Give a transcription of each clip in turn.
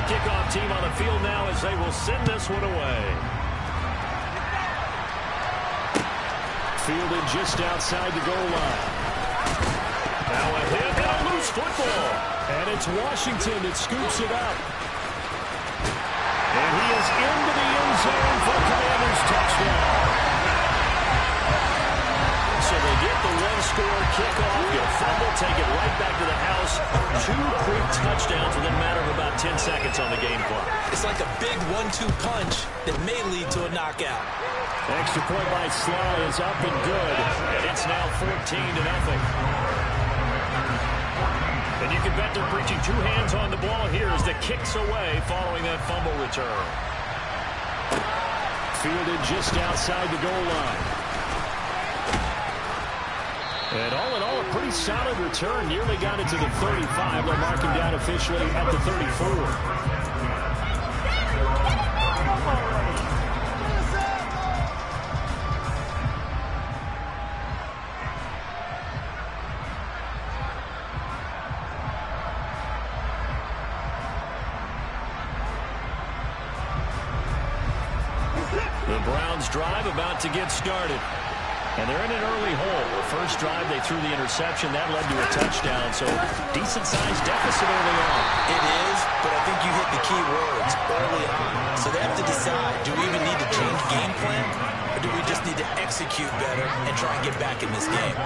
kickoff team on the field now as they will send this one away. Fielded just outside the goal line. Now a hit and a loose football. And it's Washington that scoops it up. And he is into the end zone for Commanders touchdown. So they get the one-score kickoff. You'll fumble, take it right back to the house. 2 quick touchdowns within a matter of about 10 seconds on the game clock. It's like a big 1-2 punch that may lead to a knockout. Extra point by Sly is up and good. And it's now 14-0. And you can bet they're preaching 2 hands on the ball here as the kick's away following that fumble return. Fielded just outside the goal line. And all in all, a pretty solid return. Nearly got it to the 35. They'll mark him down officially at the 34. The Browns drive about to get started. And they're in an early hole. The first drive, they threw the interception. That led to a touchdown. So decent-sized deficit early on. It is, but I think you hit the key words early on. So they have to decide, do we even need to change game plan? Or do we just need to execute better and try and get back in this game?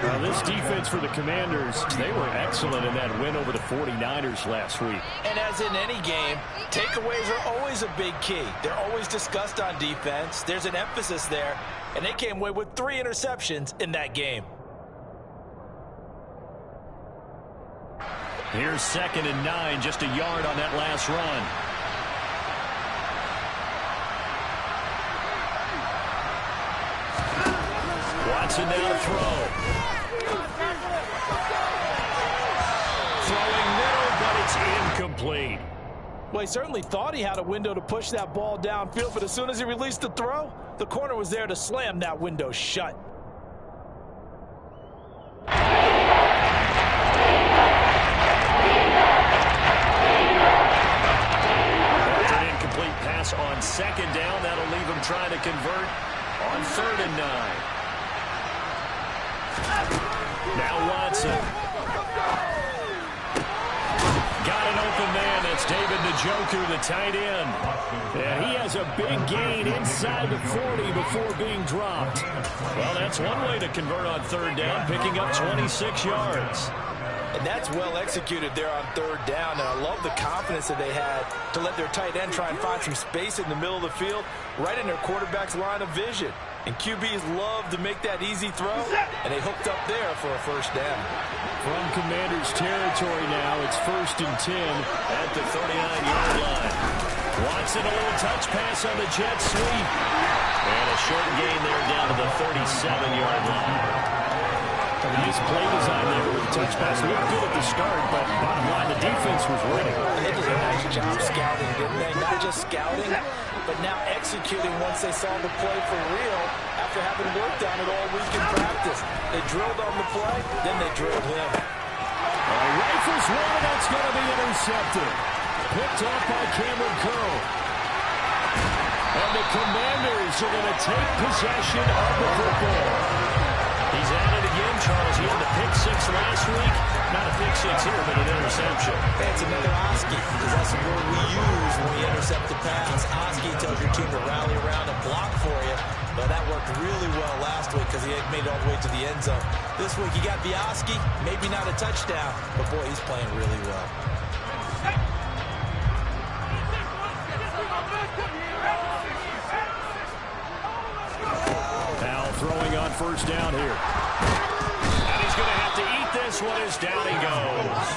Well, this defense for the Commanders, they were excellent in that win over the 49ers last week. And as in any game, takeaways are always a big key. They're always discussed on defense. There's an emphasis there. And they came away with 3 interceptions in that game. Here's 2nd and 9, just a yard on that last run. Watson now to throw. Throwing middle, but it's incomplete. Well, he certainly thought he had a window to push that ball downfield, but as soon as he released the throw, the corner was there to slam that window shut. That's an incomplete pass on 2nd down. That'll leave him trying to convert on 3rd and 9. Now Watson. Got an open man. That's David Njoku, the tight end. And he has a big gain inside the 40 before being dropped. Well, that's one way to convert on 3rd down, picking up 26 yards. And that's well executed there on 3rd down. And I love the confidence that they had to let their tight end try and find some space in the middle of the field, right in their quarterback's line of vision. And QBs love to make that easy throw, and they hooked up there for a 1st down. From Commanders territory now, it's 1st and 10 at the 39-yard line. Watson, a little touch pass on the jet sweep. And a short gain there down to the 37-yard line. Nice play design there with the touch pass. Looked good at the start, but bottom line, the defense was winning. They did a nice job scouting, didn't they? Not just scouting, but now executing once they saw the play for real after having worked on it all week in practice. They drilled on the play, then they drilled him. Rifles one, that's going to be intercepted. Picked off by Cameron Curl. And the Commanders are going to take possession of the football. He's at it again, Charles. He had the pick 6 last week. Not a pick 6 here, but an interception. That's another Oski, because that's the word we use when we intercept the pass. Oski tells your team to rally around and block for you. But that worked really well last week because he had made it all the way to the end zone. This week he got the Oski, maybe not a touchdown, but boy, he's playing really well. Throwing on 1st down here. And he's going to have to eat this one as down he goes.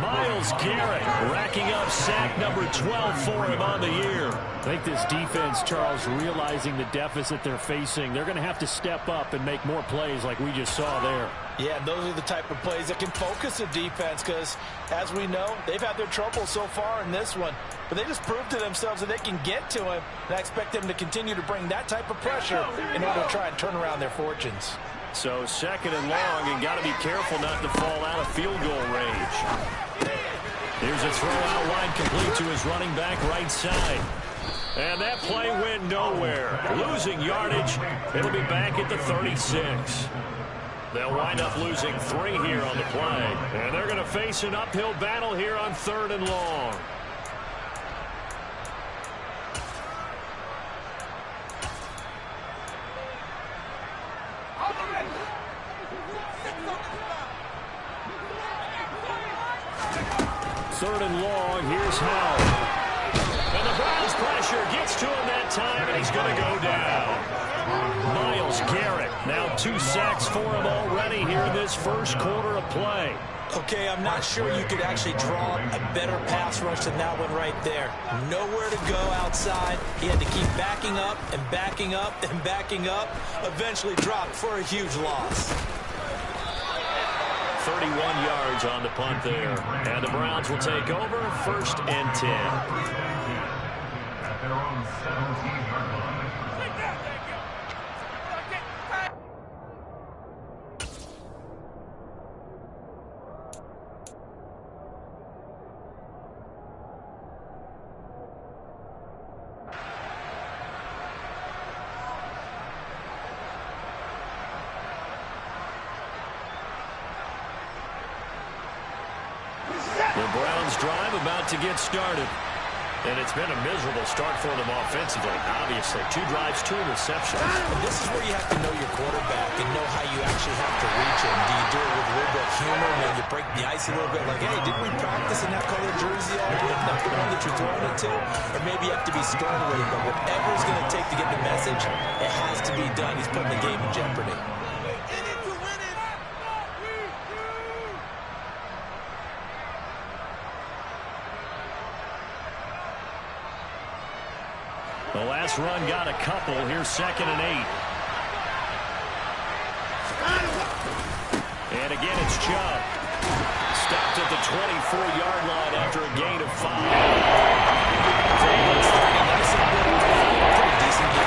Myles Garrett racking up sack number 12 for him on the year. I think this defense, Charles, realizing the deficit they're facing, they're going to have to step up and make more plays like we just saw there. Yeah, those are the type of plays that can focus a defense because, as we know, they've had their trouble so far in this one. But they just proved to themselves that they can get to him, and I expect them to continue to bring that type of pressure in order to try and turn around their fortunes. So 2nd and long, and got to be careful not to fall out of field goal range. Here's a throw out line complete to his running back right side. And that play went nowhere. Losing yardage. It'll be back at the 36. They'll wind up losing 3 here on the play. And they're going to face an uphill battle here on 3rd and long. Third and long, here's Howell. And the Browns pressure gets to him that time, and he's going to go down. Myles Garrett, now 2 sacks for him already here in this first quarter of play. Okay, I'm not sure you could actually draw a better pass rush than that one right there. Nowhere to go outside. He had to keep backing up and backing up and backing up. Eventually dropped for a huge loss. 31 yards on the punt there. And the Browns will take over 1st and 10. At their own 17-yard line. The Browns drive about to get started. And it's been a miserable start for them offensively. Obviously, 2 drives, 2 interceptions. And this is where you have to know your quarterback and know how you actually have to reach him. Do you do it with a little bit of humor? Maybe you break the ice a little bit like, hey, didn't we practice in that color jersey all week? Not the one that you're throwing it to? Or maybe you have to be stern with it. But whatever it's going to take to get the message, it has to be done. He's putting the game in jeopardy. The last run got a couple. Here's 2nd and 8. And again, it's Chubb. Stopped at the 24-yard line after a gain of 5. Pretty decent game.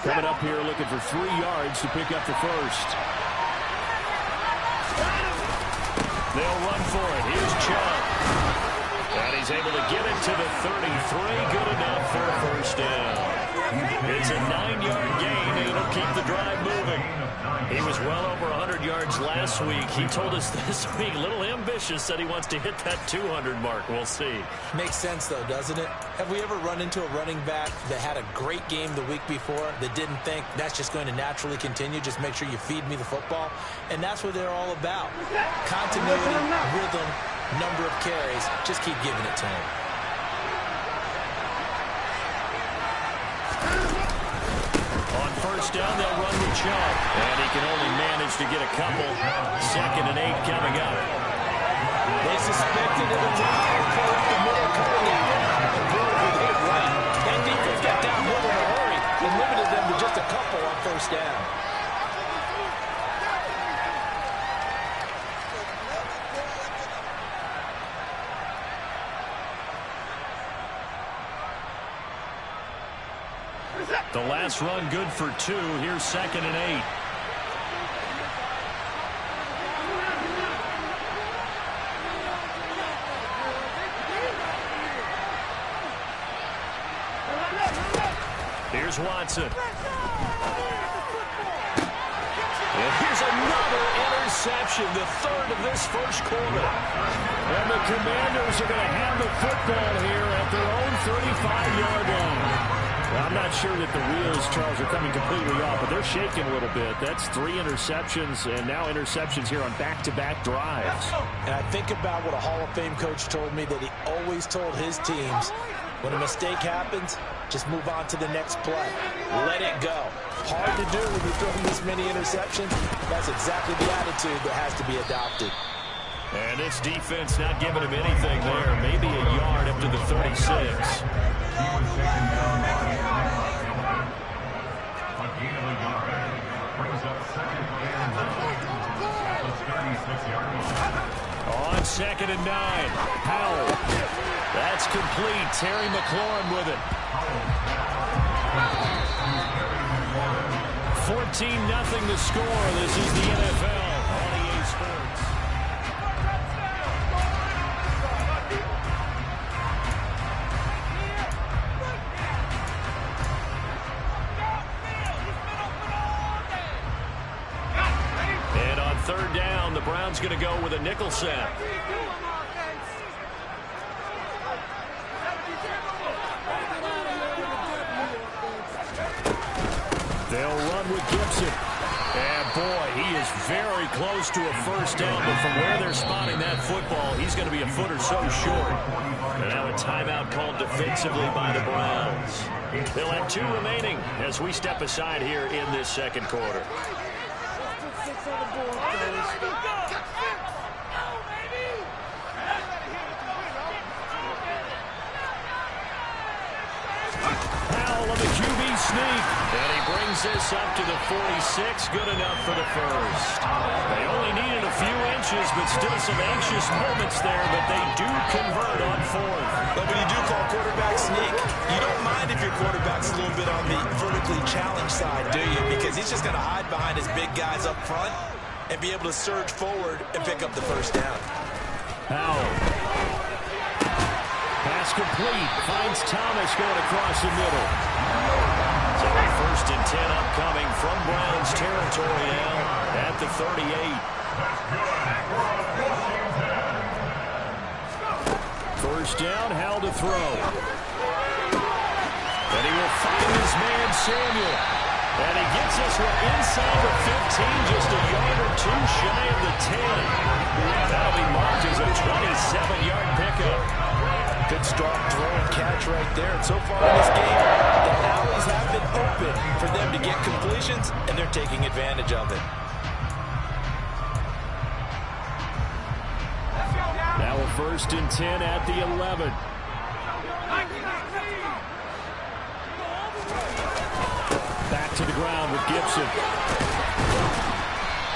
Coming up here looking for 3 yards to pick up the first. They'll run for it. Here's Chubb. And he's able to get it to the 33. Good enough for a first down. It's a 9-yard gain, and it'll keep the drive moving. He was well over 100 yards last week. He told us this week, a little ambitious, said he wants to hit that 200 mark. We'll see. Makes sense, though, doesn't it? Have we ever run into a running back that had a great game the week before that didn't think that's just going to naturally continue? Just make sure you feed me the football. And that's what they're all about. Continuity, rhythm, number of carries. Just keep giving it to him. On first down, they'll run with Chubb. And he can only manage to get a couple. 2nd and 8 coming up. They suspected it was out the middle coming in. And boy, they hit it right. That defense got downhill in a hurry and limited them to just a couple on first down. The last run good for 2. Here's 2nd and 8. Here's Watson. And here's another interception, the 3rd of this first quarter. And the Commanders are going to have the football here at their own 35-yard line. Well, I'm not sure that the wheels, Charles, are coming completely off, but they're shaking a little bit. That's 3 interceptions, and now interceptions here on back-to-back drives. And I think about what a Hall of Fame coach told me, that he always told his teams, when a mistake happens, just move on to the next play. Let it go. Hard to do when you're throwing this many interceptions. That's exactly the attitude that has to be adopted. And this defense not giving him anything there. Maybe a yard up to the 36. He was taken down by a gain of a yard. Brings up second and at the 36-yard line. On 2nd and 9. Howell. That's complete. Terry McLaurin with it. 14-0 the score. This is the NFL on EA Sports. And on 3rd down, the Browns going to go with a nickel set. They'll run with Gibson. And boy, he is very close to a first down, but from where they're spotting that football, he's going to be a foot or so short. And now a timeout called defensively by the Browns. They'll have 2 remaining as we step aside here in this 2nd quarter. Howell on the QB sneak. And he brings this up to the 46. Good enough for the first. They only needed a few inches, but still some anxious moments there, but they do convert on 4th. But when you do call quarterback sneak, you don't mind if your quarterback's a little bit on the vertically challenged side, do you? Because he's just going to hide behind his big guys up front and be able to surge forward and pick up the first down. Howell. Pass complete. Finds Thomas going across the middle. So a 1st and 10 upcoming from Browns territory now at the 38. First down, Howell to throw. And he will find his man Samuel. And he gets us inside the 15, just a yard or 2 shy of the 10. That'll be marked as a 27-yard pickup. Good strong throw and catch right there. And so far in this game, the alleys have been open for them to get completions, and they're taking advantage of it. Now a 1st and 10 at the 11. Back to the ground with Gibson.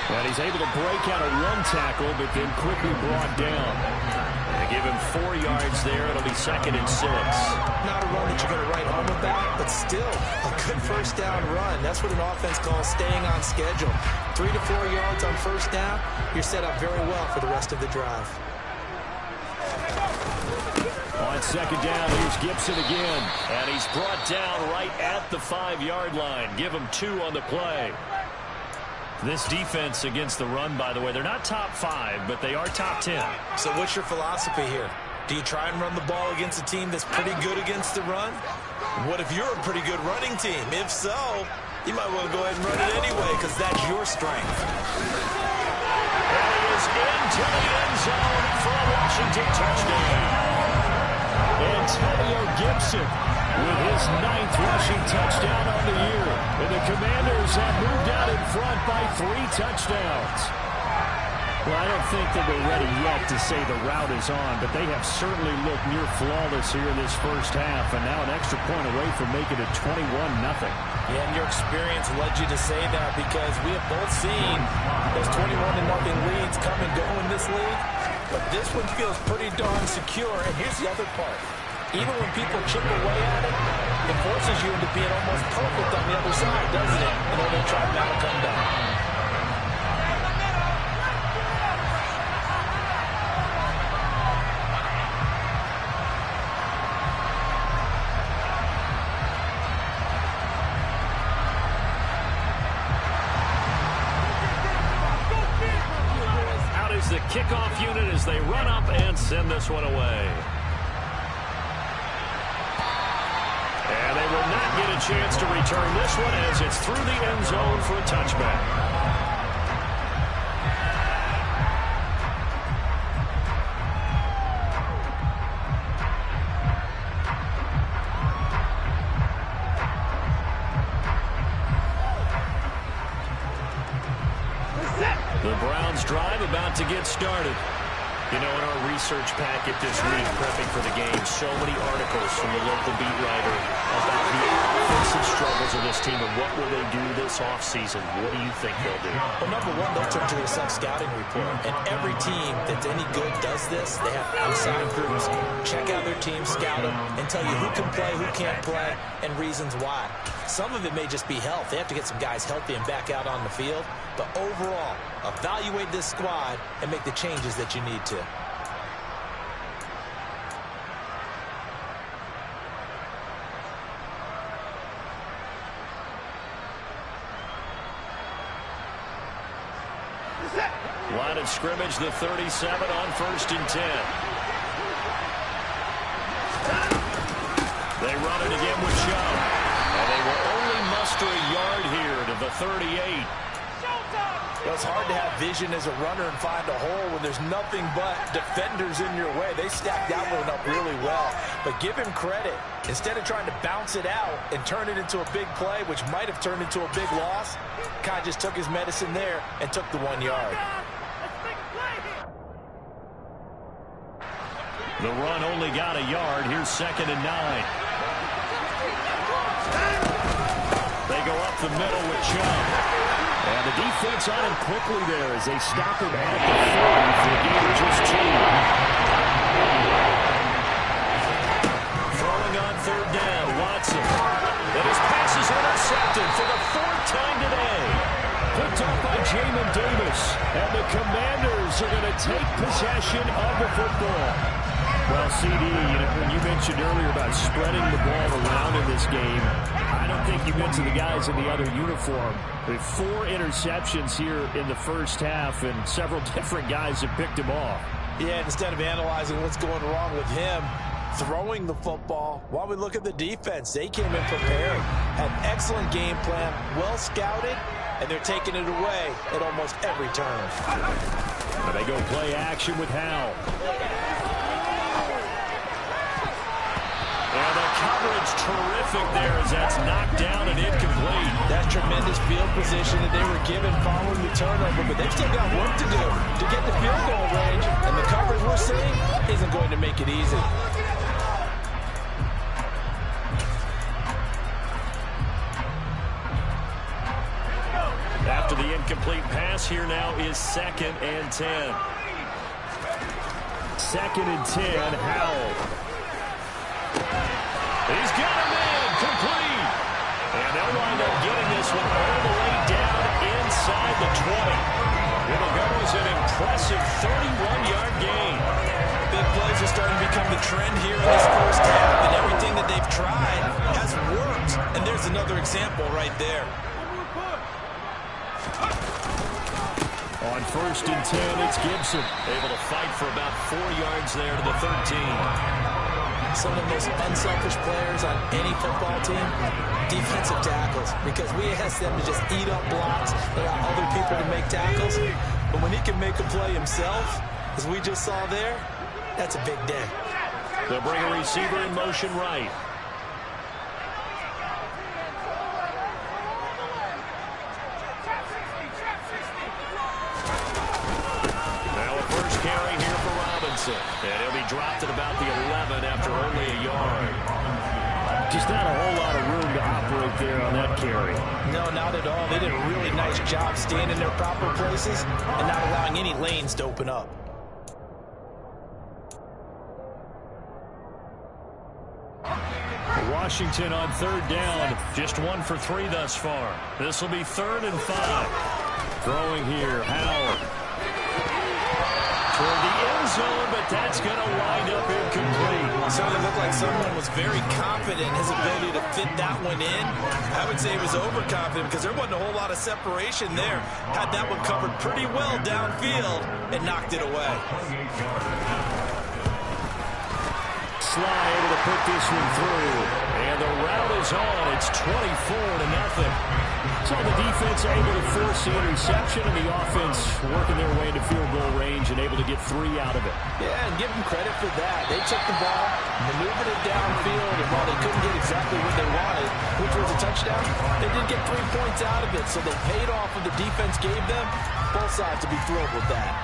And he's able to break out a 1 tackle, but then quickly brought down. They give him 4 yards there. It'll be 2nd and 6. Not a run that you're going to write home about, but still a good first down run. That's what an offense calls staying on schedule. 3 to 4 yards on first down, you're set up very well for the rest of the drive. On 2nd down, here's Gibson again. And he's brought down right at the 5-yard line. Give him 2 on the play. This defense against the run, by the way, they're not top 5, but they are top 10. So what's your philosophy here? Do you try and run the ball against a team that's pretty good against the run? What if you're a pretty good running team? If so, you might want to go ahead and run it anyway because that's your strength. And he is into the end zone for a Washington touchdown. Antonio Gibson with his 9th rushing touchdown on the year. And the Commanders have moved out in front by 3 touchdowns. Well, I don't think that we're ready yet to say the route is on, but they have certainly looked near flawless here in this first half, and now an extra point away from making it 21-0. Yeah, and your experience led you to say that because we have both seen those 21-0 leads come and go in this league, but this one feels pretty darn secure. And here's the other part. Even when people chip away at it, it forces you into being almost perfect on the other side, doesn't it, in order to try and now come back. The kickoff unit as they run up and send this one away. And they will not get a chance to return this one as it's through the end zone for a touchback. The Browns drive about to get started. You know, in our research packet this week, prepping for the game, so many articles from the local beat writer about the offensive struggles of this team and what will they do this offseason. What do you think they'll do? Well, number one, they'll turn to their self-scouting report. And every team that's any good does this. They have outside groups. Check out their team, scout them, and tell you who can play, who can't play, and reasons why. Some of it may just be health. They have to get some guys healthy and back out on the field. But overall, evaluate this squad and make the changes that you need to. Line of scrimmage, the 37 on 1st and 10. They run it again with Chubb. And they will only muster a yard here to the 38. Well, it's hard to have vision as a runner and find a hole when there's nothing but defenders in your way. They stacked that one up really well. But give him credit. Instead of trying to bounce it out and turn it into a big play, which might have turned into a big loss, kind of just took his medicine there and took the 1 yard. The run only got a yard. Here's 2nd and 9. They go up the middle with Chubb. And the defense on him quickly there as they stop him at the 40 for a gain of just 2. Throwing on 3rd down, Watson. And his pass is intercepted for the 4th time today. Picked up by Jamin Davis. And the Commanders are going to take possession of the football. Well, CD, when you mentioned earlier about spreading the ball around in this game, I don't think you mentioned the guys in the other uniform. With 4 interceptions here in the first half, and several different guys have picked him off. Yeah, instead of analyzing what's going wrong with him, throwing the football, while we look at the defense, they came in prepared, had an excellent game plan, well scouted, and they're taking it away at almost every turn. And they go play action with Howell. And the coverage terrific there as that's knocked down and incomplete. That tremendous field position that they were given following the turnover, but they've still got work to do to get the field goal range, and the coverage we're seeing isn't going to make it easy. After the incomplete pass, here now is 2nd and 10. 2nd and 10, Howell. He's got him in, complete. And they'll wind up getting this one all the way down inside the 20. It'll go as an impressive 31-yard gain. Big plays are starting to become the trend here in this first half, and everything that they've tried has worked. And there's another example right there. On 1st and 10, it's Gibson. Able to fight for about 4 yards there to the 13. Some of the most unselfish players on any football team, defensive tackles, because we ask them to just eat up blocks, allow other people to make tackles. But when he can make a play himself, as we just saw there, that's a big day. They'll bring a receiver in motion right. Now a first carry here for Robinson. And he'll be dropped at about the 11 after only a yard. Just not a whole lot of room to operate there on that carry. No, not at all. They did a really nice job staying in their proper places and not allowing any lanes to open up. Washington on 3rd down. Just 1 for 3 thus far. This will be 3rd and 5. Throwing here, Howell. Toward the end zone, but that's going to wind up incomplete. Certainly looked like someone was very confident in his ability to fit that one in. I would say he was overconfident because there wasn't a whole lot of separation there. Had that one covered pretty well downfield and knocked it away. Sly able to put this one through. And the route is on. It's 24-0. So the defense able to force the interception, and the offense working their way into field goal range and able to get 3 out of it. Yeah, and give them credit for that. They took the ball, maneuvered it downfield, and while they couldn't get exactly what they wanted, which was a touchdown, they did get 3 points out of it. So they paid off what the defense gave them. Both sides to be thrilled with that.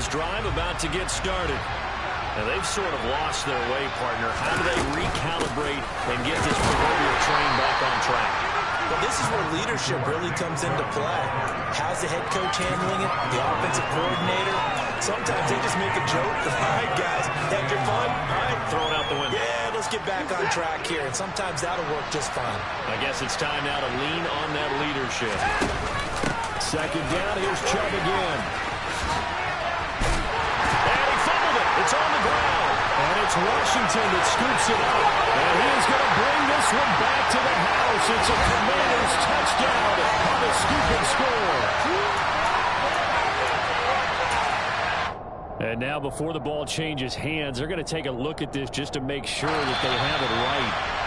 Browns drive about to get started. Now, they've sort of lost their way, partner. How do they recalibrate and get this proverbial train back on track? Well, this is where leadership really comes into play. How's the head coach handling it? The offensive coordinator? Sometimes they just make a joke. All right, guys, had your fun? All right, Throw it out the window. yeah, let's get back on track here. And sometimes that'll work just fine. I guess it's time now to lean on that leadership. Second down, here's Chubb again. And he fumbled it. It's on the ground. And it's Washington that scoops it up. And he is going to bring this one back to the house. It's a Commanders touchdown on the scoop and score. And now before the ball changes hands, they're going to take a look at this just to make sure that they have it right.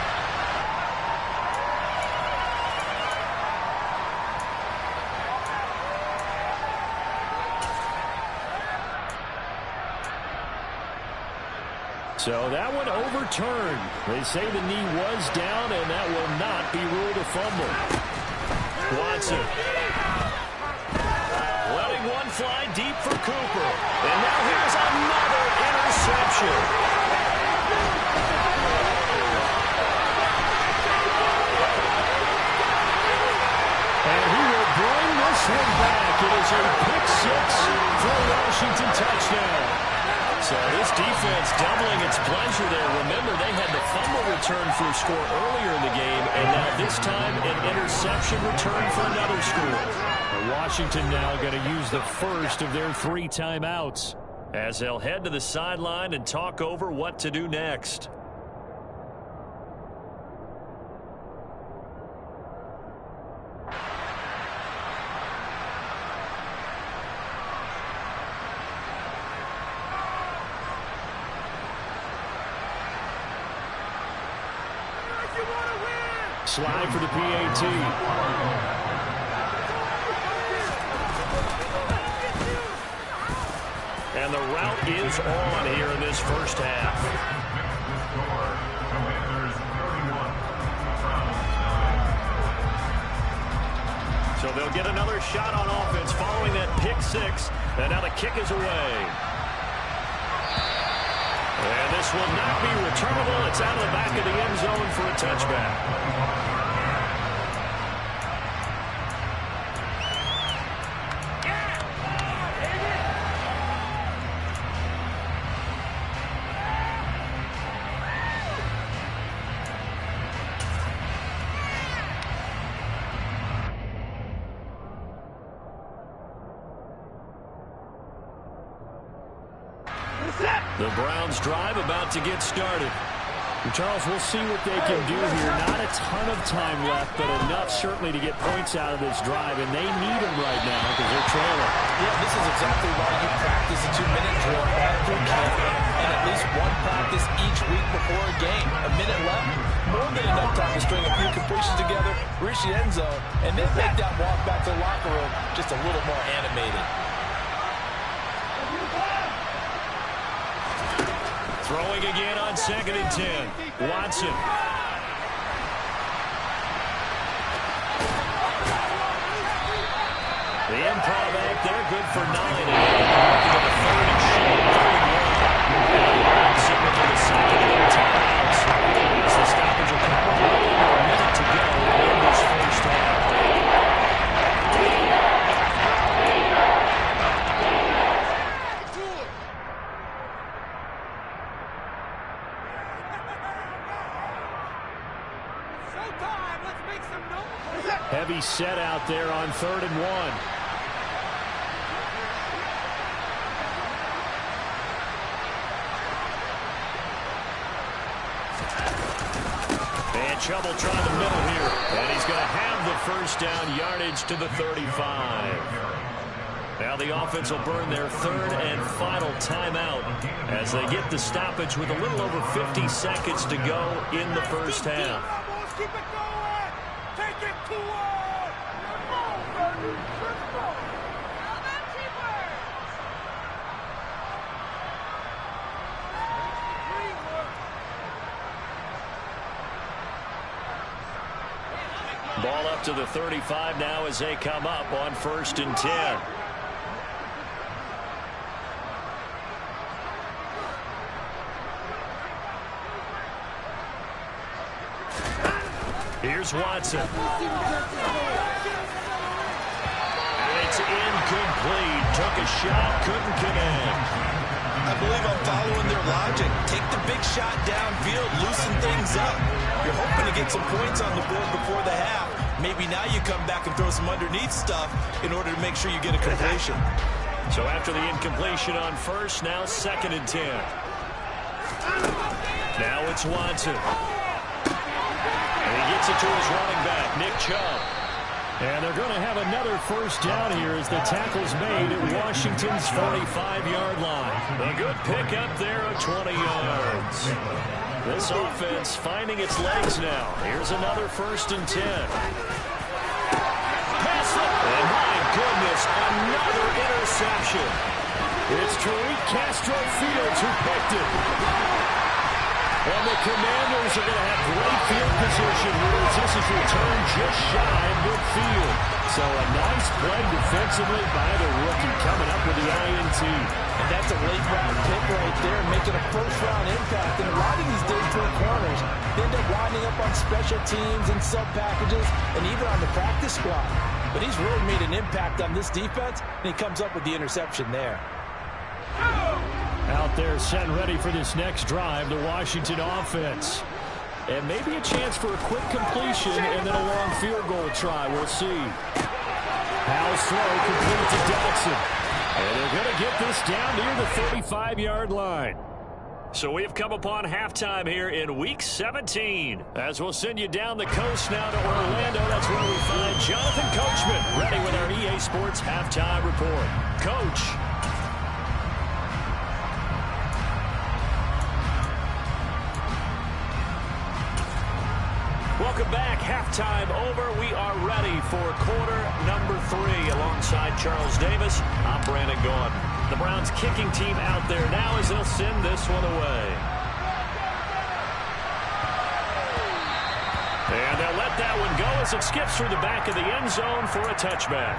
So that one overturned. They say the knee was down, and that will not be ruled a fumble. Watson. Letting one fly deep for Cooper. And now here's another interception. And he will bring this one back. It is a pick six for a Washington touchdown. So this defense doubling its pleasure there. Remember, they had the fumble return for a score earlier in the game, and now this time an interception return for another score. Washington now going to use the first of their 3 timeouts as they'll head to the sideline and talk over what to do next. Slide for the PAT. And the route is on here in this first half. So they'll get another shot on offense following that pick six. And now the kick is away. And this will not be returnable. It's out of the back of the end zone for a touchback. The Browns drive about to get started. Charles, we'll see what they can do here. Not a ton of time left, but enough certainly to get points out of this drive, and they need them right now because they're trailing. Yeah, this is exactly why you practice a 2-minute drill all through camp, and at least one practice each week before a game. A minute left, more than enough time to string a few completions together, reach the end zone, and then make that walk back to the locker room just a little more animated. Throwing again on 2nd and 10. Watson. The improv act there, good for 9. And to the 3rd and short, 3-1. Signal for the second and timeouts. As the stoppage will come with a minute to go in this first half. Heavy set out there on 3rd and 1. And Chubb will try the middle here. And he's going to have the first down, yardage to the 35. Now the offense will burn their 3rd and final timeout as they get the stoppage with a little over 50 seconds to go in the first half. Keep it going! Take it to one! Ball up to the 35 now as they come up on 1st and 10. Here's Watson. It's incomplete. Took a shot, couldn't connect. I believe I'm following their logic. Take the big shot downfield, loosen things up. You're hoping to get some points on the board before the half. Maybe now you come back and throw some underneath stuff in order to make sure you get a completion. So after the incompletion on first, now 2nd and 10. Now it's Watson. And he gets it to his running back, Nick Chubb. And they're going to have another first down here as the tackle's made at Washington's 45-yard line. A good pickup there of 20 yards. This offense finding its legs now. Here's another 1st and 10. Pass it. And my goodness, another interception. It's Tariq Castro Fields who picked it. And the Commanders are going to have great field position here as this is returned just shy of midfield. So a nice play defensively by the rookie coming up with the INT. And that's a late-round pick right there, making a first-round impact. And a lot of these day three corners end up winding up on special teams and sub-packages and even on the practice squad. But he's really made an impact on this defense, and he comes up with the interception there. Out there set ready for this next drive, the Washington offense. And maybe a chance for a quick completion and then a long field goal try. We'll see. How slow complete to Dotson. And they're going to get this down near the 35-yard line. So we have come upon halftime here in Week 17. As we'll send you down the coast now to Orlando, that's where we find Jonathan Coachman ready with our EA Sports halftime report. Coach. Welcome back. Halftime over. We are ready for quarter number 3. Alongside Charles Davis, I'm Brandon Gaudin. The Browns kicking team out there now as they'll send this one away. And they'll let that one go as it skips through the back of the end zone for a touchback.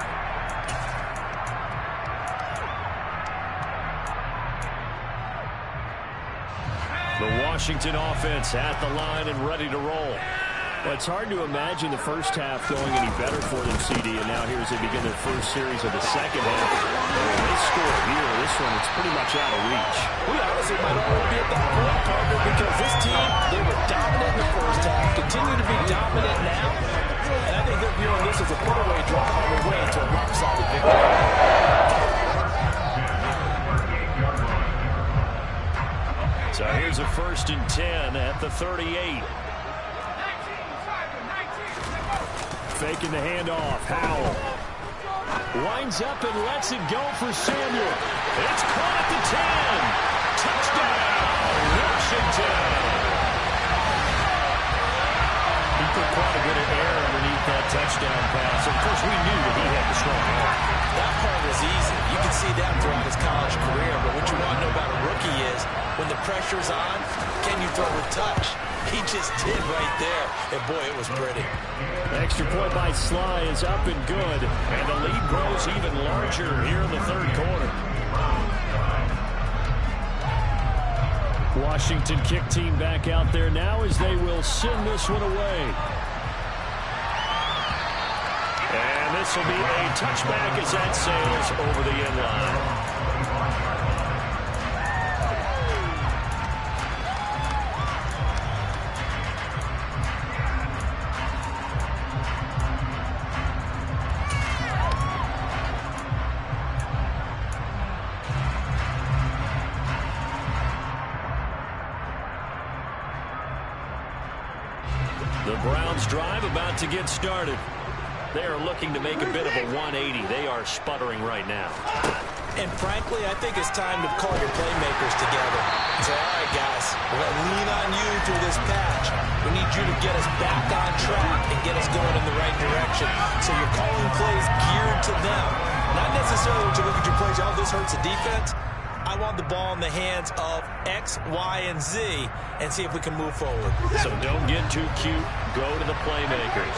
The Washington offense at the line and ready to roll. Well, it's hard to imagine the first half going any better for them, CD, and now here as they begin their first series of the second half. And they score here. This one, it's pretty much out of reach. We honestly might already be at that point, partner, because this team, they were dominant in the first half, continue to be dominant now, and I think they're viewing this as a put-away drive on their way to a lopsided victory. So here's a 1st and 10 at the 38. Faking the handoff. Howell winds up and lets it go for Samuel. It's caught at the 10. Touchdown, Washington. He put quite a bit of air underneath that touchdown pass. Of course, we knew that he had the strong arm. That part was easy. You can see that throughout his college career. But what you want to know about a rookie is when the pressure's on, can you throw a touch? He just did right there. And, boy, it was pretty. Extra point by Sly is up and good. And the lead grows even larger here in the third quarter. Washington kick team back out there now as they will send this one away. And this will be a touchback as that sails over the end line. The Browns drive about to get started. They are looking to make a bit of a 180. They are sputtering right now. And frankly, I think it's time to call your playmakers together and say, all right, guys, we're going to lean on you through this patch. We need you to get us back on track and get us going in the right direction. So you're calling plays geared to them. Not necessarily when you look at your plays, oh, this hurts the defense. I want the ball in the hands of X, Y, and Z and see if we can move forward. So don't get too cute. Go to the playmakers.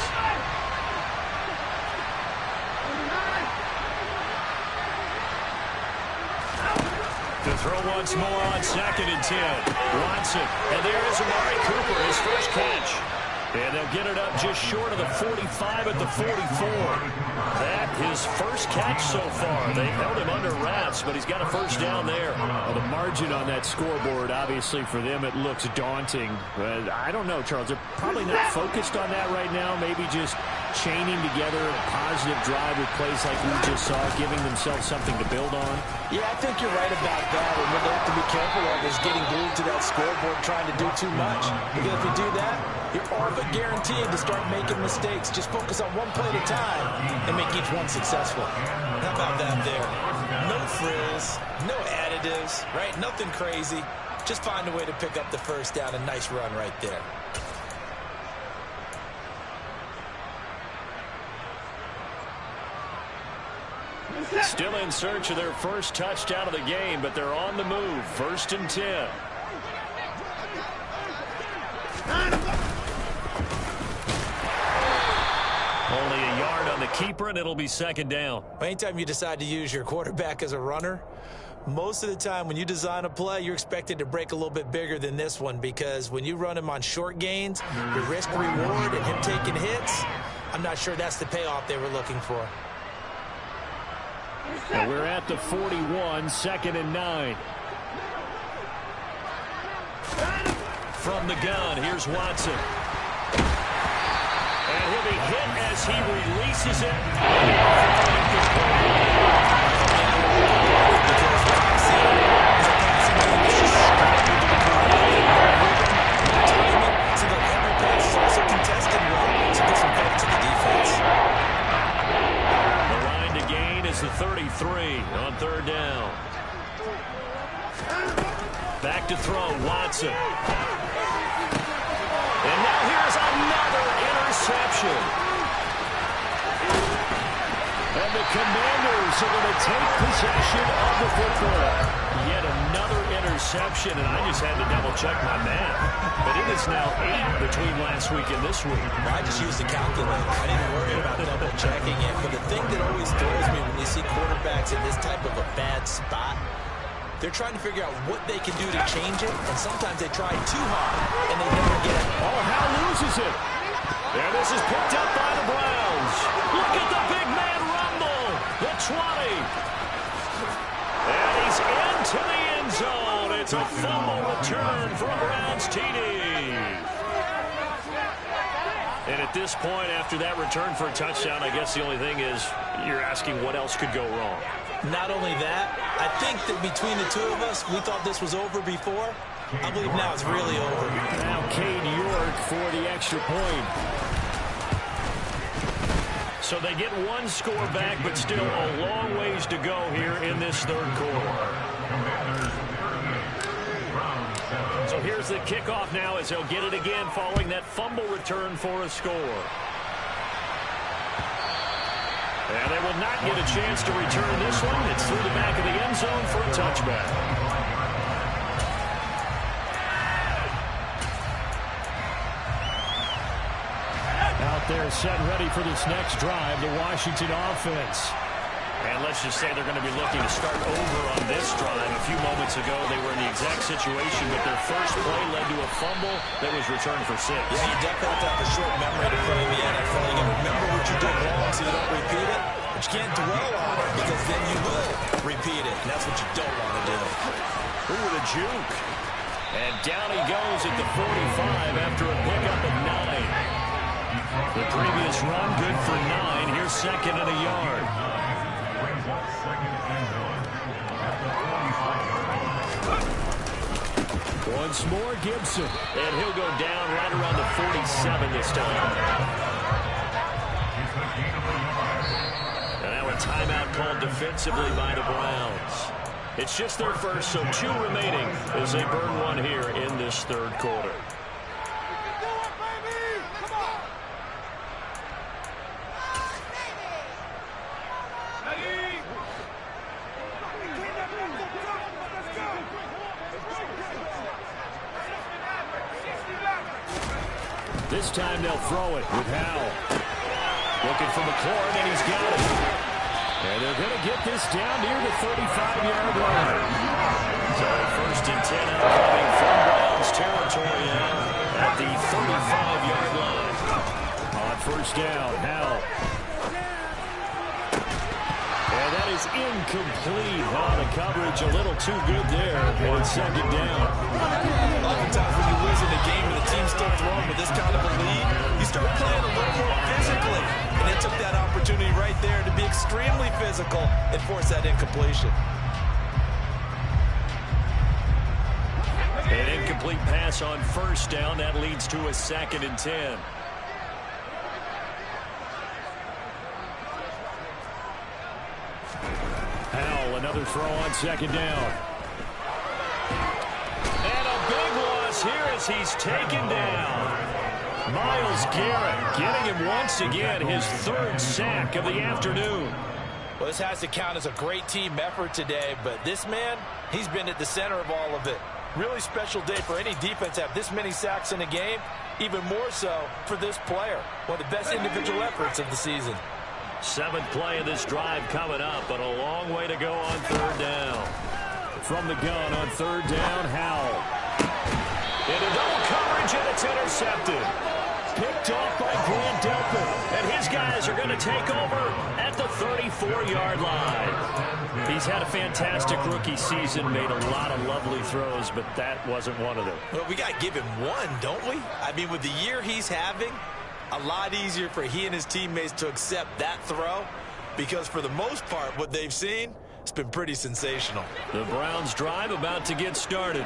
To throw once more on 2nd and 10. Watson. And there is Amari Cooper, his first catch. And they'll get it up just short of the 45 at the 44. That his first catch so far. They held him under wraps, but he's got a first down there. Well, the margin on that scoreboard, obviously for them, it looks daunting. But I don't know, Charles. They're probably not focused on that right now. Maybe just chaining together a positive drive with plays like we just saw, giving themselves something to build on. Yeah, I think you're right about that. And what they have to be careful of is getting glued to that scoreboard trying to do too much. Because if you do that, you're all but guaranteed to start making mistakes. Just focus on one play at a time and make each one successful. How about that there? No frills, no additives, right? Nothing crazy. Just find a way to pick up the first down. A nice run right there. Still in search of their first touchdown of the game, but they're on the move. 1st and 10. Only a yard on the keeper, and it'll be 2nd down. Anytime you decide to use your quarterback as a runner, most of the time when you design a play, you're expected to break a little bit bigger than this one, because when you run him on short gains, your risk-reward and him taking hits, I'm not sure that's the payoff they were looking for. And we're at the 41, 2nd and 9. From the gun, here's Watson. And he'll be hit as he releases it. So that every pass is also contested well. So give some credit to the defense. The line to gain is the 33 on 3rd down. Back to throw, Watson. And now here's another interception. And the Commanders are going to take possession of the football. Yet another interception, and I just had to double-check my math. But it is now 8 between last week and this week. I just used the calculator. I didn't worry about double-checking it. But the thing that always throws me when you see quarterbacks in this type of a bad spot, they're trying to figure out what they can do to change it, and sometimes they try too hard, and they never get it. Oh, Hal loses it. And this is picked up by the Browns. Look at the big man rumble. The 20. And he's into the end zone. It's a fumble return from Browns TD. And at this point, after that return for a touchdown, I guess the only thing is you're asking what else could go wrong. Not only that, I think that between the two of us, we thought this was over before. I believe now it's really over. Now Cade York for the extra point. So they get one score back, but still a long ways to go here in this 3rd quarter. So here's the kickoff now as they'll get it again following that fumble return for a score. And they will not get a chance to return this one. It's through the back of the end zone for a touchback. Out there set ready for this next drive, the Washington offense. And let's just say they're going to be looking to start over on this drive. A few moments ago, they were in the exact situation, but their first play led to a fumble that was returned for 6. Yeah, you definitely have to have a short memory to play in the NFL. You got to remember what you did wrong so you don't repeat it. But you can't dwell on it because then you will repeat it. And that's what you don't want to do. Ooh, the juke. And down he goes at the 45 after a pickup of 9. The previous run good for 9. Here's 2nd and a yard. Once more, Gibson. And he'll go down right around the 47 this time. And now a timeout called defensively by the Browns. It's just their first, so 2 remaining as they burn one here in this 3rd quarter. This time they'll throw it with Howell. Looking for McLaurin, and he's got it. And they're going to get this down near the 35-yard line. So 1st and 10 coming from Browns territory now at the 35-yard line. first down. Howell. And that is incomplete. Oh, the coverage a little too good there. And it's second down. Oftentimes when you lose in the game and the team's still throwing with this kind of a lead, you start playing a little more physically. And they took that opportunity right there to be extremely physical and force that incompletion. An incomplete pass on first down. That leads to a 2nd and 10. Howell, another throw on second down. And a big loss here as he's taken down. Myles Garrett getting him once again his 3rd sack of the afternoon. Well, this has to count as a great team effort today, but this man, he's been at the center of all of it. Really special day for any defense to have this many sacks in a game, even more so for this player. One of the best individual efforts of the season. 7th play of this drive coming up, but a long way to go on 3rd down. From the gun on 3rd down, Howell. Into double coverage, and it's intercepted. Picked off by Grant Delpit, and his guys are going to take over at the 34-yard line. He's had a fantastic rookie season, made a lot of lovely throws, but that wasn't one of them. Well, we got to give him one, don't we? I mean, with the year he's having, a lot easier for he and his teammates to accept that throw, because for the most part, what they've seen, it's been pretty sensational. The Browns drive about to get started.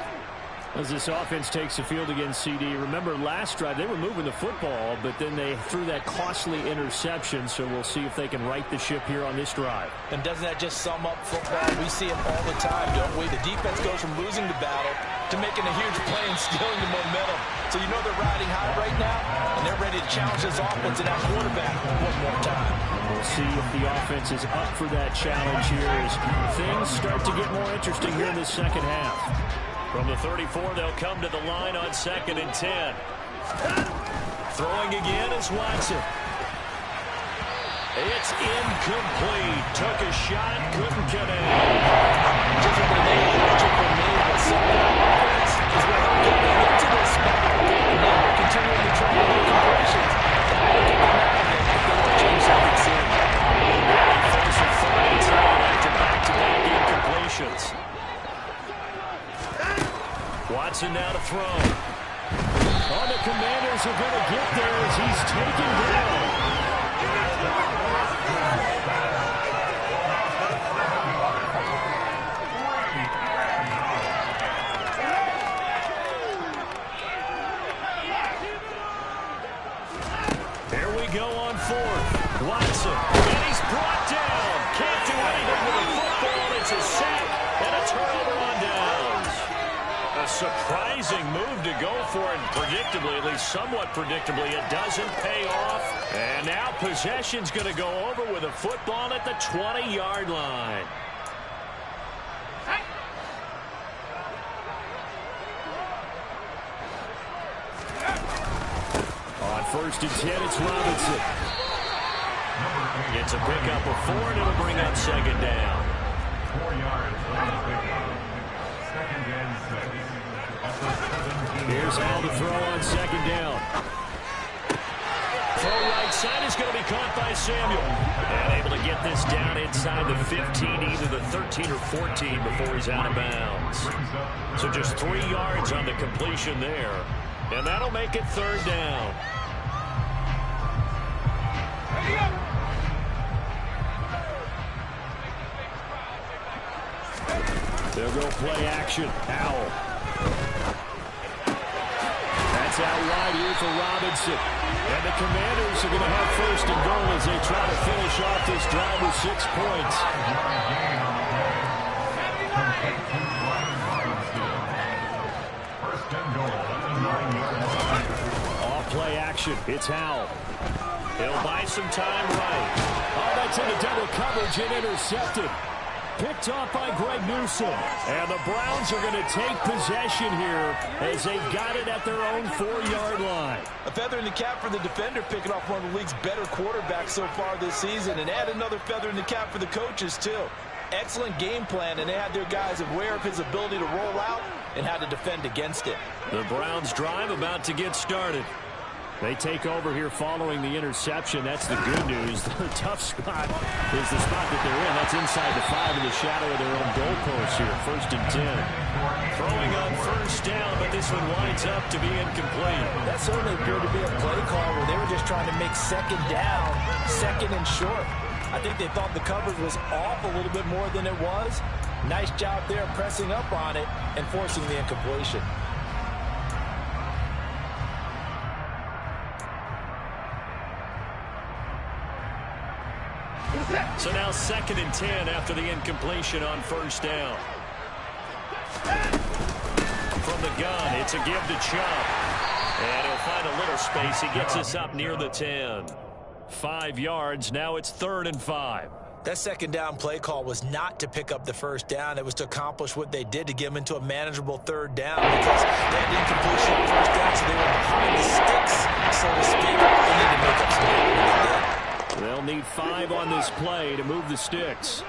As this offense takes the field against CD, remember last drive they were moving the football, but then they threw that costly interception, so we'll see if they can right the ship here on this drive. And doesn't that just sum up football? We see it all the time, don't we? The defense goes from losing the battle to making a huge play and stealing the momentum. So you know they're riding high right now, and they're ready to challenge this offense and that quarterback one more time. We'll see if the offense is up for that challenge here as things start to get more interesting here in the second half. From the 34, they'll come to the line on 2nd and 10. Throwing again is Watson. It's incomplete. Took a shot, couldn't connect. Just what they mentioned for me, but some of that offense is where they're getting into this spot. And now they're continuing to try to make completions. That'll get them out of it if they don't change something soon. First and 3 after back-to-back incompletions. Watson now to throw. Oh, the Commanders are going to get there as he's taken down. Here we go on 4th. Watson, and he's brought down. Can't do anything with the football. It's a sack and a turnover on downs. A surprising move to go for it, predictably, at least somewhat predictably, it doesn't pay off. And now possession's going to go over with a football at the 20-yard line. On 1st and 10, it's Robinson. It's a pickup of 4, and it'll bring up 2nd down. 4 yards. Second and 6. Here's Howell to throw on 2nd down. Throw right side is going to be caught by Samuel. And able to get this down inside the 15, either the 13 or 14 before he's out of bounds. So just 3 yards on the completion there. And that'll make it 3rd down. They'll go play action. Howell. That's out wide here for Robinson. And the Commanders are going to have 1st and goal as they try to finish off this drive with 6 points. Off play action. It's Howell. He'll buy some time right. Oh, that's into double coverage and intercepted. Picked off by Greg Newsome. And the Browns are going to take possession here as they've got it at their own 4-yard line. A feather in the cap for the defender, picking off one of the league's better quarterbacks so far this season. And add another feather in the cap for the coaches, too. Excellent game plan, and they had their guys aware of his ability to roll out and how to defend against it. The Browns drive about to get started. They take over here following the interception. That's the good news. The tough spot is the spot that they're in. That's inside the 5 in the shadow of their own goalpost here. 1st and 10. Throwing on 1st down, but this one winds up to be incomplete. That certainly appeared to be a play call where they were just trying to make 2nd down, 2nd and short. I think they thought the coverage was off a little bit more than it was. Nice job there pressing up on it and forcing the incompletion. So now 2nd and 10 after the incompletion on 1st down. From the gun, it's a give to Chubb. And he'll find a little space. He gets us up near the 10. 5 yards. Now it's 3rd and 5. That 2nd down play call was not to pick up the 1st down. It was to accomplish what they did, to get them into a manageable 3rd down, because they had incompletion on 1st down, so they were behind the sticks, so to speak. They need to make up some ground when they did. They'll need 5 on this play to move the sticks.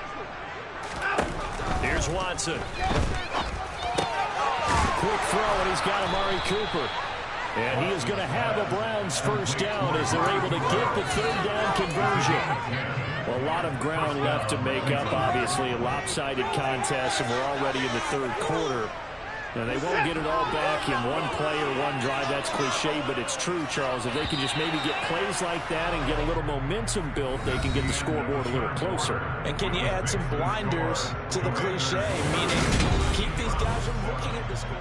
Here's Watson. Quick throw, and he's got Amari Cooper. And he is going to have a Browns 1st down as they're able to get the 3rd down conversion. Well, a lot of ground left to make up, obviously. A lopsided contest, and we're already in the 3rd quarter. And they won't get it all back in one play or one drive. That's cliche, but it's true, Charles. If they can just maybe get plays like that and get a little momentum built, they can get the scoreboard a little closer. And can you add some blinders to the cliche, meaning keep these guys from looking at the score?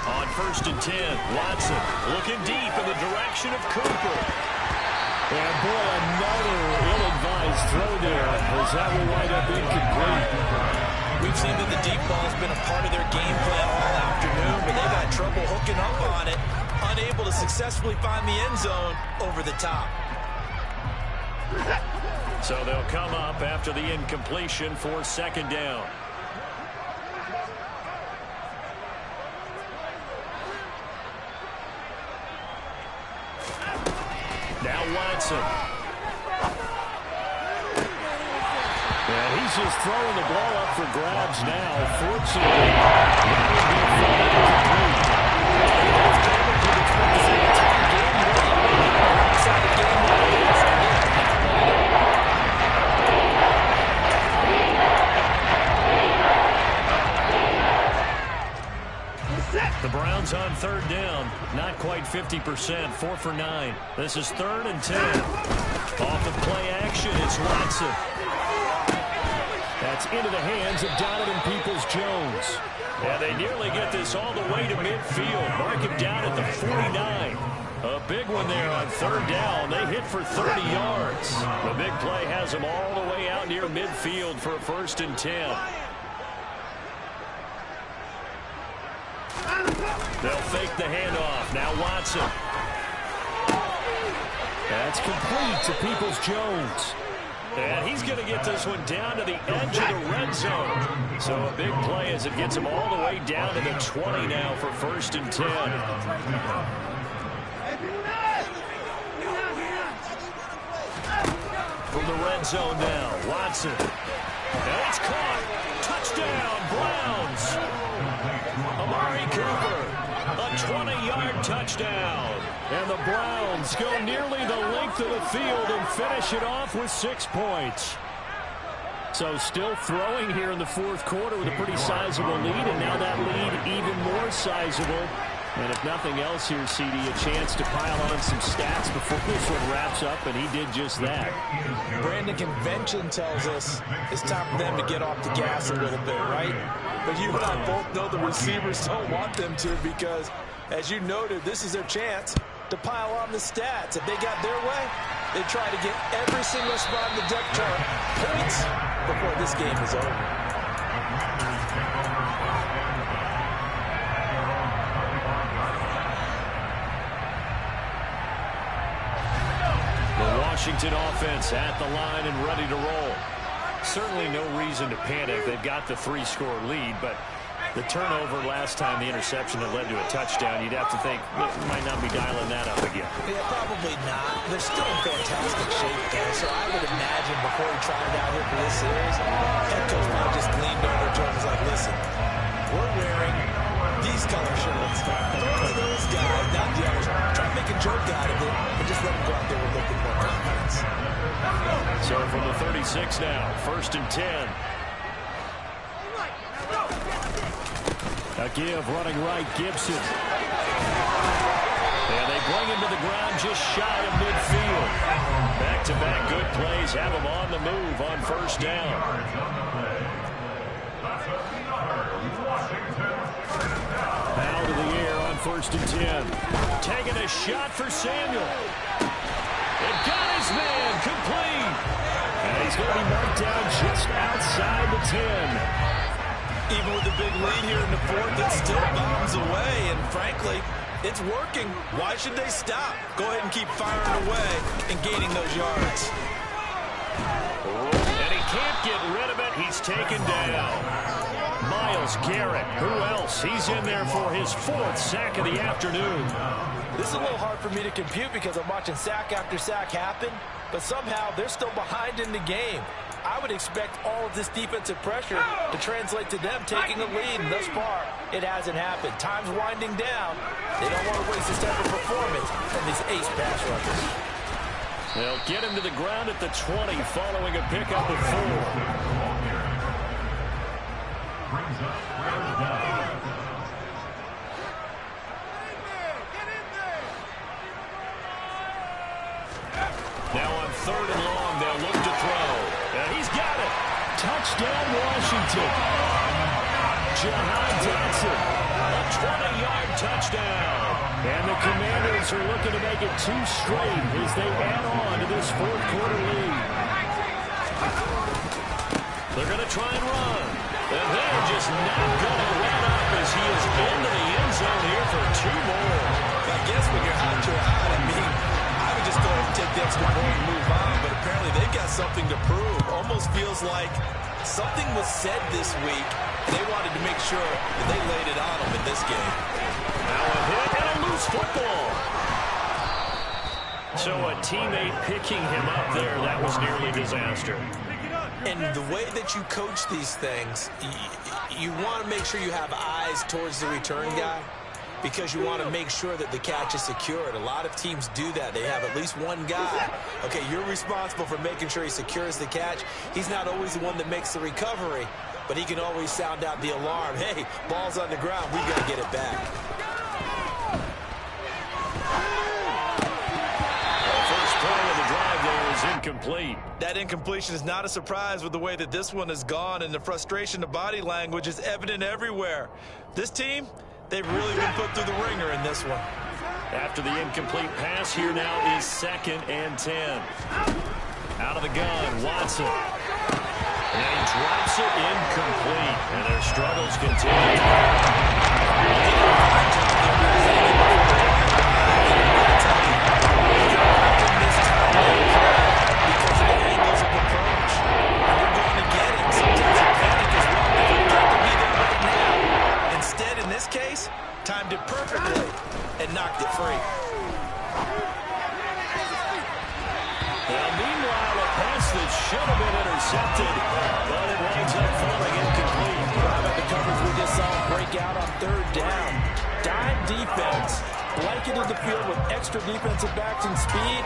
On 1st and 10, Watson looking deep in the direction of Cooper. And boy, another ill-advised throw there, as that will wind up incomplete. We've seen that the deep ball has been a part of their game plan all afternoon, but they've had trouble hooking up on it, unable to successfully find the end zone over the top. So they'll come up after the incompletion for 2nd down. Now Watson. And he's just throwing the ball up for grabs now. Fortunately, that would be incomplete. The Browns on 3rd down, not quite 50%, 4 for 9. This is 3rd and 10. Off of play action, it's Watson. That's into the hands of Donovan Peoples-Jones. And they nearly get this all the way to midfield. Mark him down at the 49. A big one there on 3rd down. They hit for 30 yards. The big play has them all the way out near midfield for a 1st and 10. They'll fake the handoff. Now Watson. That's complete to Peoples-Jones. And he's going to get this one down to the edge of the red zone. So a big play as it gets him all the way down to the 20 now for 1st and 10. From the red zone now, Watson. And it's caught. Touchdown, Browns. Amari Cooper, a 20-yard touchdown. And the Browns go nearly the length of the field and finish it off with 6 points. So still throwing here in the 4th quarter with a pretty sizable lead, and now that lead even more sizable. And if nothing else here, CD, a chance to pile on some stats before this one wraps up, and he did just that. Brandon, convention tells us it's time for them to get off the gas a little bit, right? But you and I both know the receivers don't want them to, because, as you noted, this is their chance to pile on the stats. If they got their way, they try to get every single spot in the depth chart points before this game is over. Washington offense at the line and ready to roll. Certainly no reason to panic. They've got the 3-score lead, but the turnover last time, the interception that led to a touchdown, you'd have to think it might not be dialing that up again. Yeah, probably not. They're still in fantastic shape, though, so I would imagine before he tried it out here for this series, head coach probably just leaned over to him and was like, listen, we're wearing these color shirts. Throw those guys, not the others. Try to make a joke out of it, and just let them go out there with a little bit more confidence. So from the 36 now, 1st and 10. A give running right, Gibson. And they bring him to the ground just shy of midfield. Back-to-back good plays have him on the move on 1st down. Now to the air on 1st and 10. Taking a shot for Samuel. It got his man complete. And he's going to be marked down just outside the 10. Even with the big lead here in the 4th, it still bombs away, and frankly, it's working. Why should they stop? Go ahead and keep firing away and gaining those yards. And he can't get rid of it. He's taken down. Myles Garrett, who else? He's in there for his 4th sack of the afternoon. This is a little hard for me to compute because I'm watching sack after sack happen, but somehow they're still behind in the game. I would expect all of this defensive pressure to translate to them taking a lead, and thus far, it hasn't happened. Time's winding down. They don't want to waste this type of performance from these ace pass rushers. They'll get him to the ground at the 20 following a pickup of 4. Now on 3rd and long, they'll look to throw. And he's got it. Touchdown, Washington. Jahan Dotson, a 20-yard touchdown. And the Commanders are looking to make it 2 straight as they add on to this 4th quarter lead. They're going to try and run. And they're just not going to let up as he is into the end zone here for 2 more. I guess when you're hot, you're hot. I mean, I would just go ahead and take the extra point and move on, but apparently they've got something to prove. Almost feels like something was said this week. They wanted to make sure that they laid it on them in this game. Now a hit and a loose football. So a teammate picking him up there, that was nearly disaster. And the way that you coach these things, you want to make sure you have eyes towards the return guy, because you want to make sure that the catch is secured. A lot of teams do that. They have at least one guy. Okay, you're responsible for making sure he secures the catch. He's not always the one that makes the recovery, but he can always sound out the alarm. Hey, ball's on the ground. We got to get it back. The first play of the drive there is incomplete. That incompletion is not a surprise with the way that this one has gone, and the frustration of body language is evident everywhere. This team, they've really been put through the ringer in this one. After the incomplete pass, here now is 2nd and 10. Out of the gun, Watson. And he drops it incomplete. And their struggles continue. Instead, in this case, timed it perfectly and knocked it free. Now, meanwhile, a pass that should have been intercepted, but it winds up falling incomplete. How about the coverage we just saw break out on 3rd down? Dime defense, blanketed the field with extra defensive backs and speed,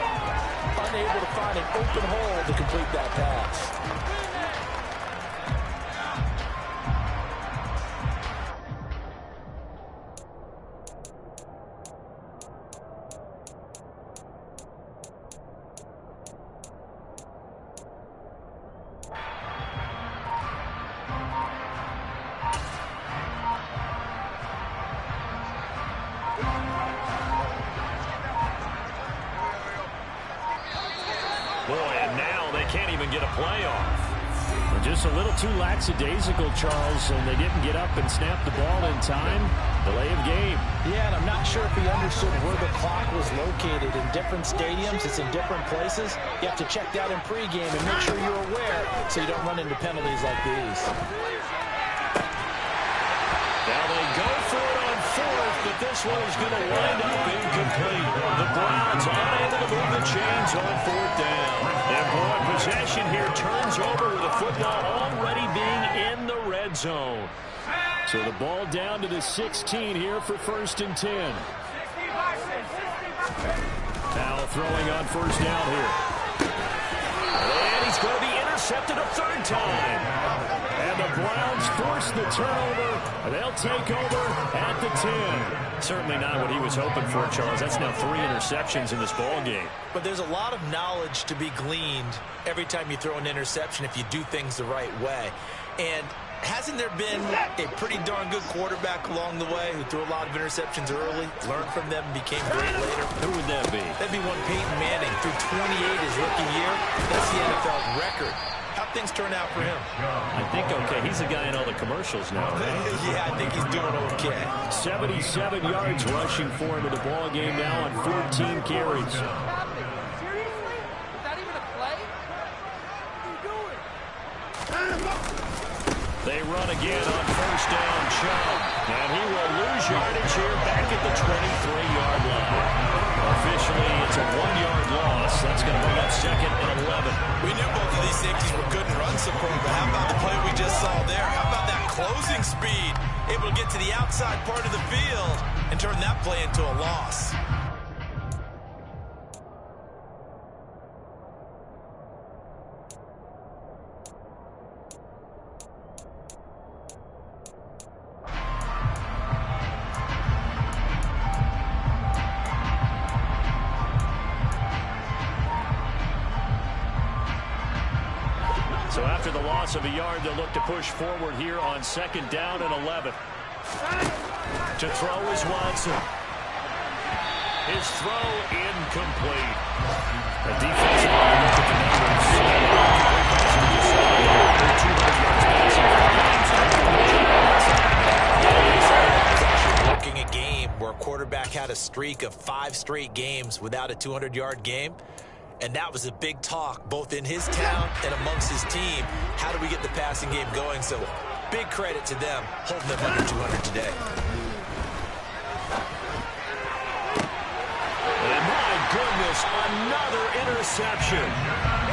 unable to find an open hole to complete that pass. Boy, and now they can't even get a playoff. Well, just a little too lackadaisical, Charles, and they didn't get up and snap the ball in time. Delay of game. Yeah, and I'm not sure if he understood where the clock was located. In different stadiums, it's in different places. You have to check that in pregame and make sure you're aware so you don't run into penalties like these. Now they go for it on fourth, but this one is going to wind up incomplete. The Browns unable to move the chains on fourth down. And boy, possession here turns over with the football already being in the red zone. So the ball down to the 16 here for 1st and 10. Now throwing on first down here. And he's going to be intercepted a third time. And the Browns force the turnover. They'll take over at the 10. Certainly not what he was hoping for, Charles. That's now 3 interceptions in this ball game. But there's a lot of knowledge to be gleaned every time you throw an interception if you do things the right way. And hasn't there been a pretty darn good quarterback along the way who threw a lot of interceptions early, learned from them, and became great later? Who would that be? That'd be one Peyton Manning. Threw 28 his rookie year. That's the NFL record. How'd things turn out for him? I think okay. He's the guy in all the commercials now, right? Yeah, I think he's doing okay. 77 yards rushing for him in the ball game now on 14 carries. Seriously? Is that even a play? What are you doing? They run again on first down, Chubb. And he will lose yardage here back at the 23-yard line. Officially, it's a 1-yard loss. That's going to bring up 2nd and 11. We knew both of these safeties were good and run support, but how about the play we just saw there? How about that closing speed? Able to get to the outside part of the field and turn that play into a loss. So after the loss of a yard, they'll look to push forward here on 2nd down and 11. To throw is Watson. His throw incomplete. The defensive line look at the numbers. Looking a game where a quarterback had a streak of 5 straight games without a 200-yard game. And that was a big talk, both in his town and amongst his team. How do we get the passing game going? So big credit to them, holding them under 200 today. And my goodness, another interception.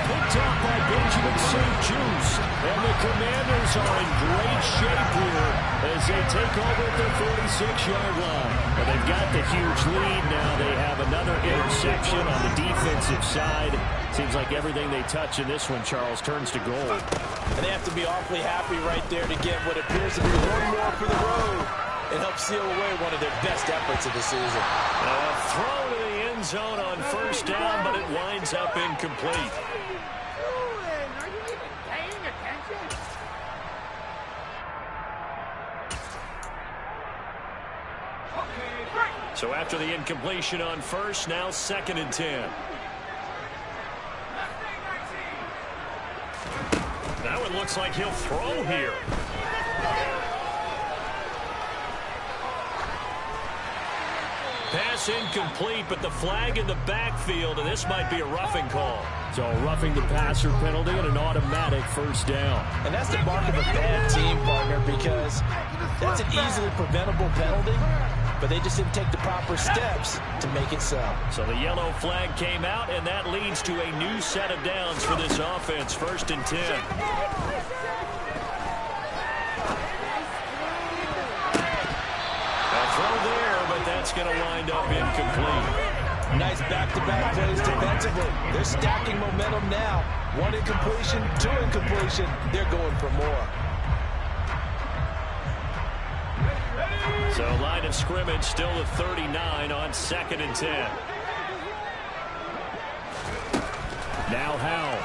Picked up by Benjamin St-Juste. And the Commanders are in great shape here as they take over at their 46-yard line. But they've got the huge lead now. They have another interception on the defensive side. Seems like everything they touch in this one, Charles, turns to gold. And they have to be awfully happy right there to get what appears to be one more for the road. It helps seal away one of their best efforts of the season. Now a throw to the end zone on first down, but it winds up incomplete. Are you even paying attention? So after the incompletion on first, now 2nd and 10. Now it looks like he'll throw here. Pass incomplete, but the flag in the backfield, and this might be a roughing call. So a roughing the passer penalty and an automatic first down. And that's the mark of a bad team, partner, because that's an easily preventable penalty, but they just didn't take the proper steps to make it so. So the yellow flag came out, and that leads to a new set of downs for this offense, 1st and 10. A throw there, but that's going to wind up incomplete. Nice back-to-back plays defensively. They're stacking momentum now. 1 incompletion, 2 incompletion. They're going for more. So line of scrimmage still at 39 on 2nd and 10. Now Howell.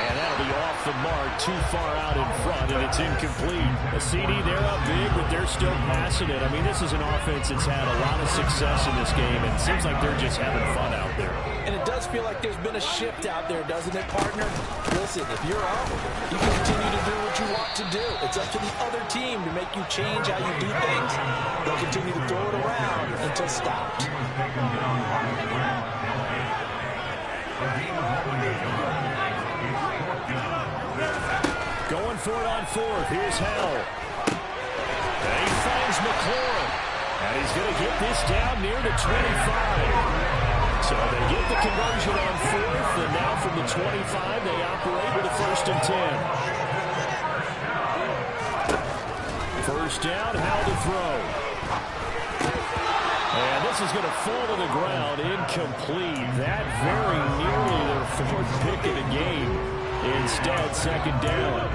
And that'll be off the mark, too far out in front, and it's incomplete. A CD, they're up big, but they're still passing it. I mean, this is an offense that's had a lot of success in this game, and it seems like they're just having fun out there. And it does feel like there's been a shift out there, doesn't it, partner? Listen, if you're up, you can continue to do what you want to do. It's up to the other team to make you change how you do things. continue to throw it around until stopped. Going for it on fourth. Here's Hell. And he finds McLaurin. And he's going to get this down near the 25. So they get the conversion on fourth. And now from the 25, they operate with a 1st and 10. First down, Howell to throw. And this is going to fall to the ground, incomplete. That very nearly their 4th pick of the game. Instead, 2nd down.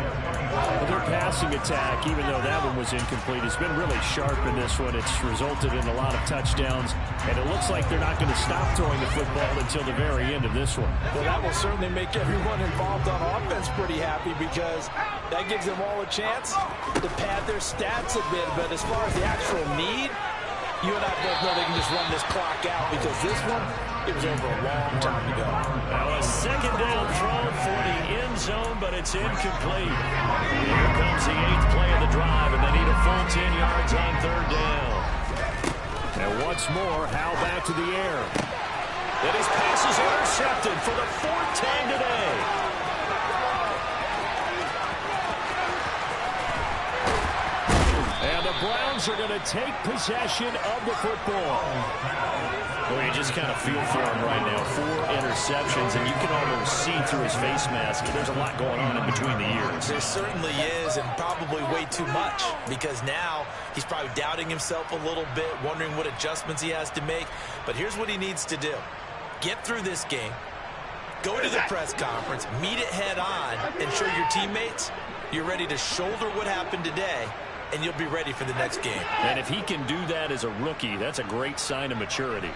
But their passing attack, even though that one was incomplete, has been really sharp in this one. It's resulted in a lot of touchdowns, and it looks like they're not going to stop throwing the football until the very end of this one. Well, that will certainly make everyone involved on offense pretty happy, because that gives them all a chance to pad their stats a bit. But as far as the actual need, you and I both know they can just run this clock out, because this one, it was over a long time ago. Now a 2nd down throw for the end zone, but it's incomplete. Here comes the 8th play of the drive, and they need a full 10 yards on 3rd down. And once more, Howell back to the air. And his pass is intercepted for the 4th time today. And the Browns are going to take possession of the football. Well, you just kind of feel for him right now. 4 interceptions, and you can almost see through his face mask. There's a lot going on in between the ears. There certainly is, and probably way too much, because now he's probably doubting himself a little bit, wondering what adjustments he has to make. But here's what he needs to do. Get through this game, go to the press conference, meet it head on, and show your teammates you're ready to shoulder what happened today, and you'll be ready for the next game. And if he can do that as a rookie, that's a great sign of maturity.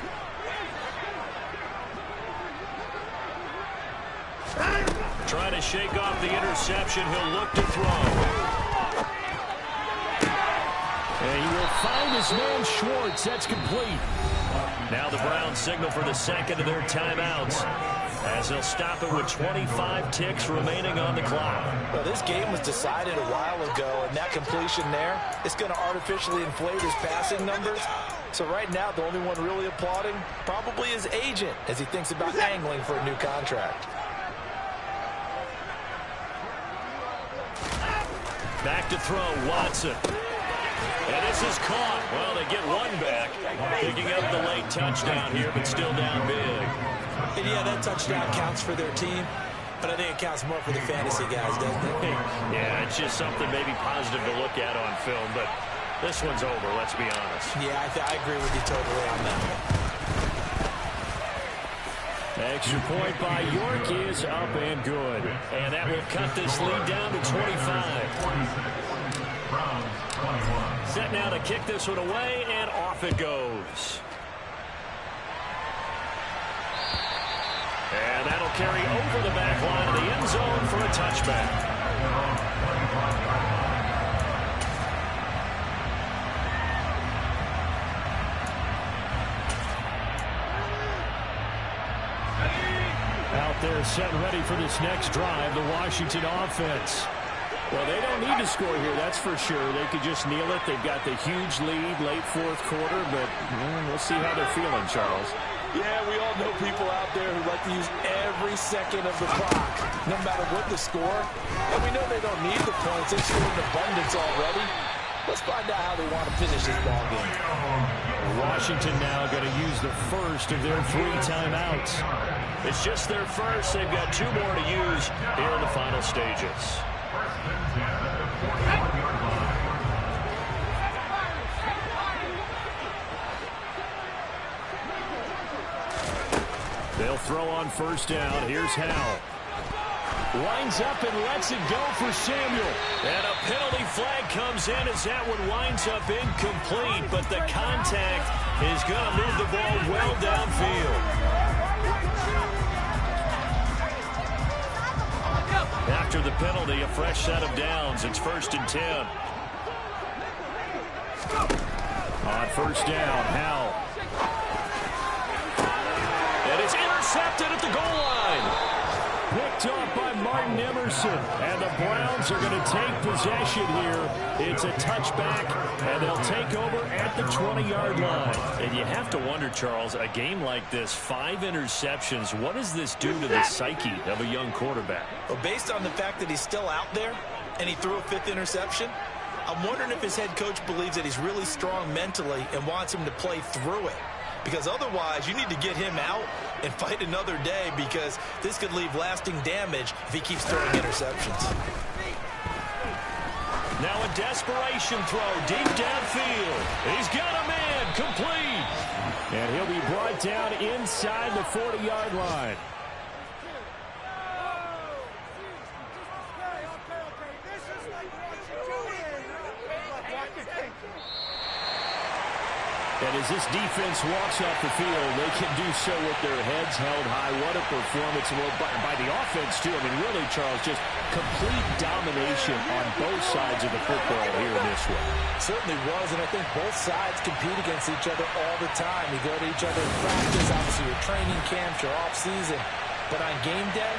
Trying to shake off the interception. He'll look to throw. And he will find his man Schwartz. That's complete. Now the Browns signal for the 2nd of their timeouts, as they'll stop it with 25 ticks remaining on the clock. Well, this game was decided a while ago, and that completion there is going to artificially inflate his passing numbers. So right now, the only one really applauding probably his agent as he thinks about angling for a new contract. Back to throw, Watson. And this is caught. Well, they get one back. Picking up the late touchdown here, but still down big. And yeah, that touchdown counts for their team, but I think it counts more for the fantasy guys, doesn't it? Yeah, it's just something maybe positive to look at on film, but this one's over, let's be honest. Yeah, I agree with you totally on that one. Extra point by York is up and good. And that will cut this lead down to 25. Set now to kick this one away, and off it goes. And that'll carry over the back line of the end zone for a touchback. Out there set ready for this next drive, the Washington offense. Well, they don't need to score here, that's for sure. They could just kneel it. They've got the huge lead, late 4th quarter, but we'll see how they're feeling, Charles. Yeah, we all know people out there who like to use every second of the clock, no matter what the score. And we know they don't need the points. They've scored in abundance already. Let's find out how they want to finish this ball game. Washington now going to use the first of their 3 timeouts. It's just their first. They've got 2 more to use here in the final stages. They'll throw on first down. Here's Howell. Winds up and lets it go for Samuel. And a penalty flag comes in as that one winds up incomplete, but the contact is going to move the ball well downfield. After the penalty, a fresh set of downs. It's 1st and 10. On first down, Howell. And it's intercepted at the goal line. Picked off by Mark Jordan Emerson. And the Browns are going to take possession here. It's a touchback, and they'll take over at the 20-yard line. And you have to wonder, Charles, a game like this, 5 interceptions, what does this do to the psyche of a young quarterback? Well, based on the fact that he's still out there and he threw a 5th interception, I'm wondering if his head coach believes that he's really strong mentally and wants him to play through it. Because otherwise, you need to get him out and fight another day, because this could leave lasting damage if he keeps throwing interceptions. Now a desperation throw deep downfield. He's got a man complete. And he'll be brought down inside the 40-yard line. And as this defense walks off the field, they can do so with their heads held high. What a performance by the offense, too. I mean, really, Charles, just complete domination on both sides of the football here in this one. Certainly was, and I think both sides compete against each other all the time. You go to each other in practice, obviously your training camps, your off-season. But on game day,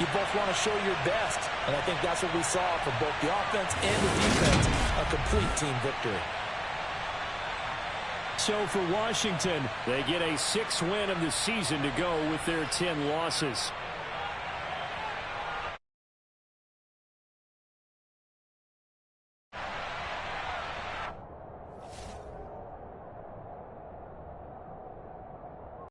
you both want to show your best. And I think that's what we saw from both the offense and the defense, a complete team victory. So for Washington, they get a 6th win of the season to go with their 10 losses.